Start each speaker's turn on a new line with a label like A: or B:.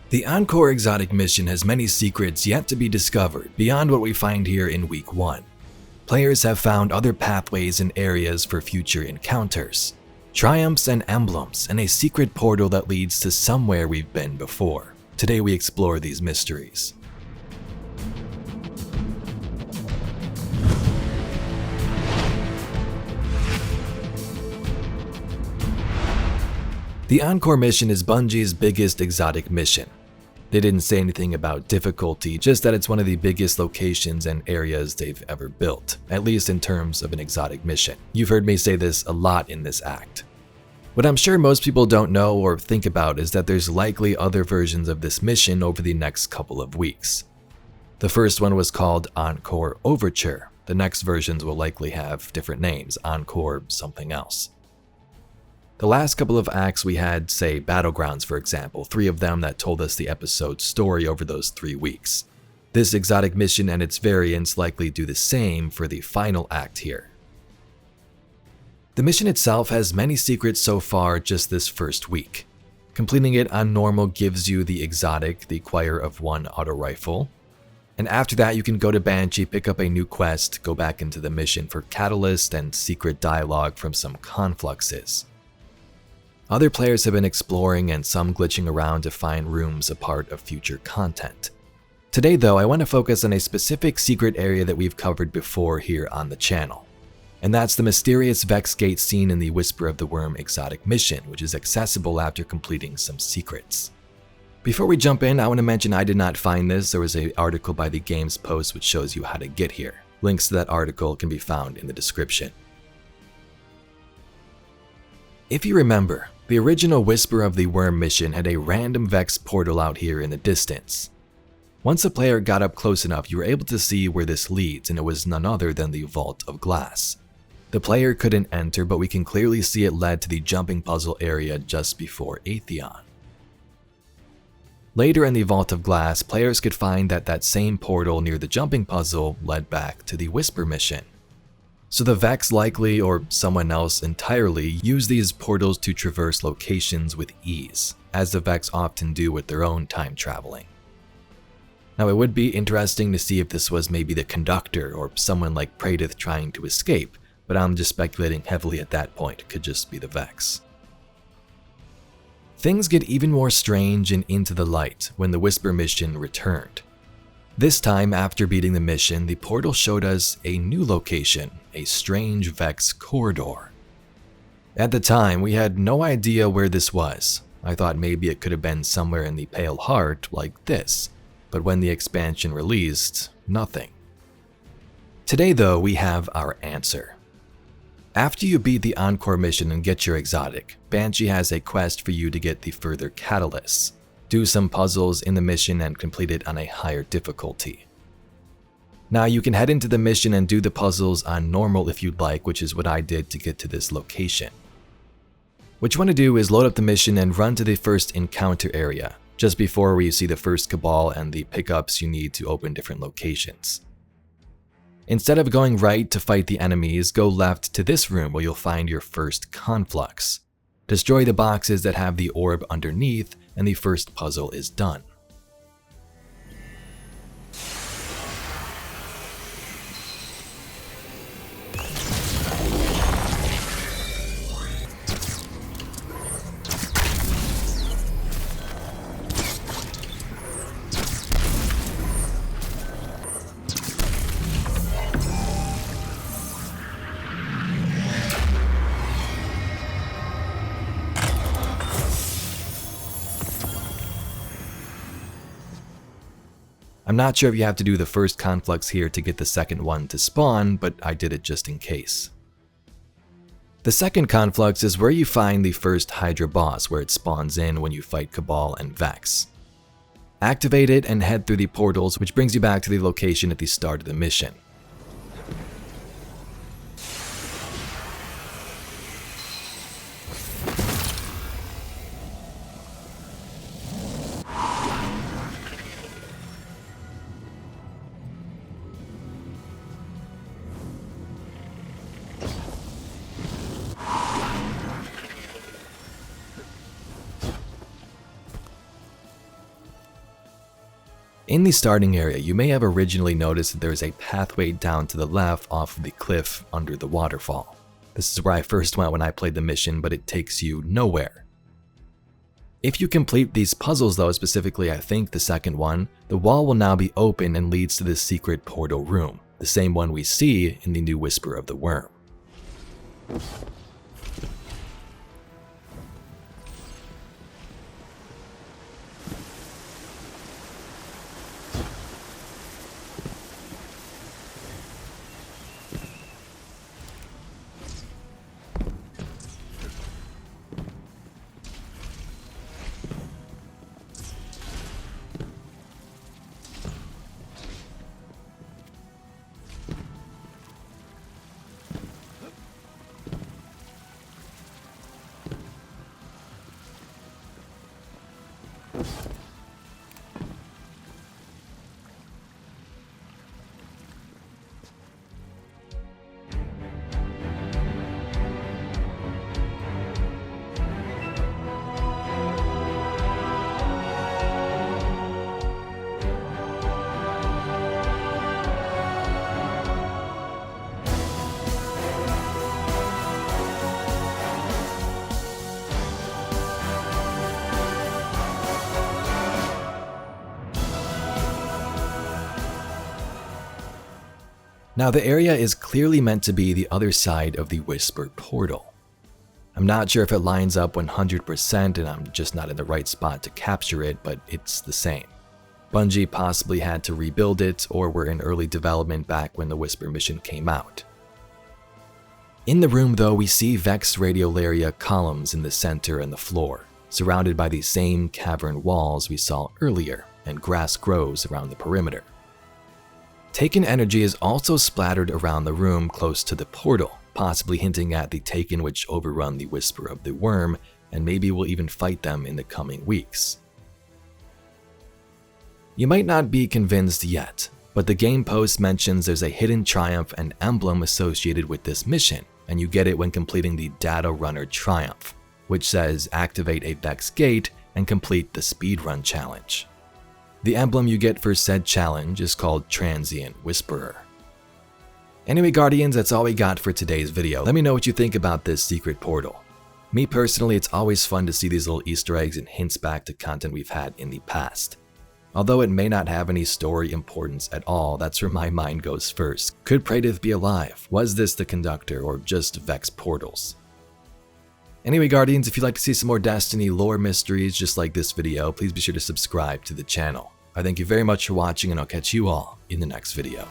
A: The Encore exotic mission has many secrets yet to be discovered beyond what we find here in Week 1. Players have found other pathways and areas for future encounters, triumphs and emblems, and a secret portal that leads to somewhere we've been before. Today we explore these mysteries. The Encore mission is Bungie's biggest exotic mission. They didn't say anything about difficulty, just that it's one of the biggest locations and areas they've ever built, at least in terms of an exotic mission. You've heard me say this a lot in this act. What I'm sure most people don't know or think about is that there's likely other versions of this mission over the next couple of weeks. The first one was called Encore Overture. The next versions will likely have different names, Encore something else. The last couple of acts we had, say, Battlegrounds for example, 3 of them that told us the episode's story over those 3 weeks. This exotic mission and its variants likely do the same for the final act here. The mission itself has many secrets so far just this first week. Completing it on normal gives you the exotic, the Choir of One auto rifle. And after that you can go to Banshee, pick up a new quest, go back into the mission for Catalyst and secret dialogue from some confluxes. Other players have been exploring and some glitching around to find rooms a part of future content. Today though, I want to focus on a specific secret area that we've covered before here on the channel. And that's the mysterious Vex Gate seen in the Whisper of the Worm exotic mission, which is accessible after completing some secrets. Before we jump in, I want to mention I did not find this. There was an article by the Games Post which shows you how to get here. Links to that article can be found in the description. If you remember, the original Whisper of the Worm mission had a random Vex portal out here in the distance. Once a player got up close enough, you were able to see where this leads, and it was none other than the Vault of Glass. The player couldn't enter, but we can clearly see it led to the jumping puzzle area just before Atheon. Later in the Vault of Glass, players could find that that same portal near the jumping puzzle led back to the Whisper mission. So the Vex likely, or someone else entirely, use these portals to traverse locations with ease, as the Vex often do with their own time traveling. Now it would be interesting to see if this was maybe the conductor or someone like Praedyth trying to escape, but I'm just speculating heavily at that point. It could just be the Vex. Things get even more strange and into the light when the Whisper mission returned. This time, after beating the mission, the portal showed us a new location, a strange Vex corridor. At the time, we had no idea where this was. I thought maybe it could have been somewhere in the Pale Heart like this, but when the expansion released, nothing. Today though, we have our answer. After you beat the Encore mission and get your exotic, Banshee has a quest for you to get the further catalysts. Do some puzzles in the mission and complete it on a higher difficulty. Now you can head into the mission and do the puzzles on normal if you'd like, which is what I did to get to this location. What you want to do is load up the mission and run to the first encounter area, just before where you see the first Cabal and the pickups you need to open different locations. Instead of going right to fight the enemies, go left to this room where you'll find your first conflux. Destroy the boxes that have the orb underneath, and the first puzzle is done. I'm not sure if you have to do the first conflux here to get the second one to spawn, but I did it just in case. The second conflux is where you find the first Hydra boss, where it spawns in when you fight Cabal and Vex. Activate it and head through the portals, which brings you back to the location at the start of the mission. In the starting area, you may have originally noticed that there is a pathway down to the left off of the cliff under the waterfall. This is where I first went when I played the mission, but it takes you nowhere. If you complete these puzzles though, specifically I think the second one, the wall will now be open and leads to this secret portal room, the same one we see in the new Whisper of the Worm. Now the area is clearly meant to be the other side of the Whisper portal. I'm not sure if it lines up 100% and I'm just not in the right spot to capture it, but it's the same. Bungie possibly had to rebuild it or were in early development back when the Whisper mission came out. In the room though, we see Vex Radiolaria columns in the center and the floor, surrounded by the same cavern walls we saw earlier, and grass grows around the perimeter. Taken energy is also splattered around the room close to the portal, possibly hinting at the Taken which overrun the Whisper of the Worm, and maybe we'll even fight them in the coming weeks. You might not be convinced yet, but the game post mentions there's a hidden triumph and emblem associated with this mission, and you get it when completing the Data Runner Triumph, which says activate a Vex Gate and complete the speedrun challenge. The emblem you get for said challenge is called Transient Whisperer. Anyway Guardians, that's all we got for today's video. Let me know what you think about this secret portal. Me personally, it's always fun to see these little Easter eggs and hints back to content we've had in the past. Although it may not have any story importance at all, that's where my mind goes first. Could Praedyth be alive? Was this the conductor or just Vex portals? Anyway Guardians, if you'd like to see some more Destiny lore mysteries just like this video, please be sure to subscribe to the channel. I thank you very much for watching and I'll catch you all in the next video.